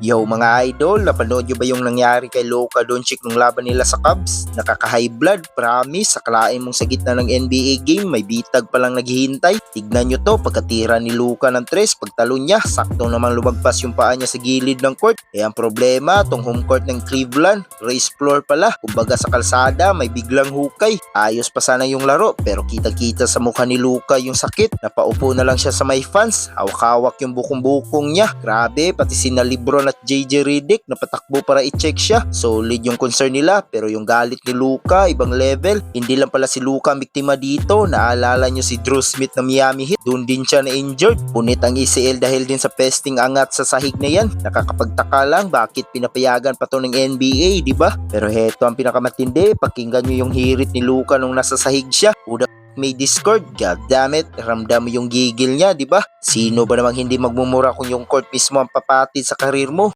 Yo mga idol, napanood nyo ba yung nangyari kay Luka Doncic nung laban nila sa Cubs? Nakaka-high blood, promise, sakalain mong sa gitna ng NBA game, may bitag palang naghihintay. Tignan nyo to, pagkatira ni Luka ng tres, pagtalon niya, sakto naman lumagpas yung paa niya sa gilid ng court. Eh ang problema, tong home court ng Cleveland, raised floor pala, kumbaga sa kalsada, may biglang hukay. Ayos pa sana yung laro, pero kita-kita sa mukha ni Luka yung sakit. Napaupo na lang siya sa may fans, hawak-hawak yung bukong-bukong niya. Grabe, pati sina LeBron at JJ Redick napatakbo para i-check siya. Solid yung concern nila, pero yung galit ni Luka ibang level. Hindi lang pala si Luka ang biktima dito. Naalala nyo si Drew Smith ng Miami Heat, doon din siya na injured. Punit ang ACL dahil din sa pesting angat sa sahig na yan. Nakakapagtaka lang bakit pinapayagan pa to ng NBA, di ba? Pero heto ang pinakamatindi, pakinggan nyo yung hirit ni Luka nung nasa sahig siya. May Discord, goddammit, ramdam mo yung gigil niya, di ba? Sino ba namang hindi magmumura kung yung court mismo ang papatid sa karir mo?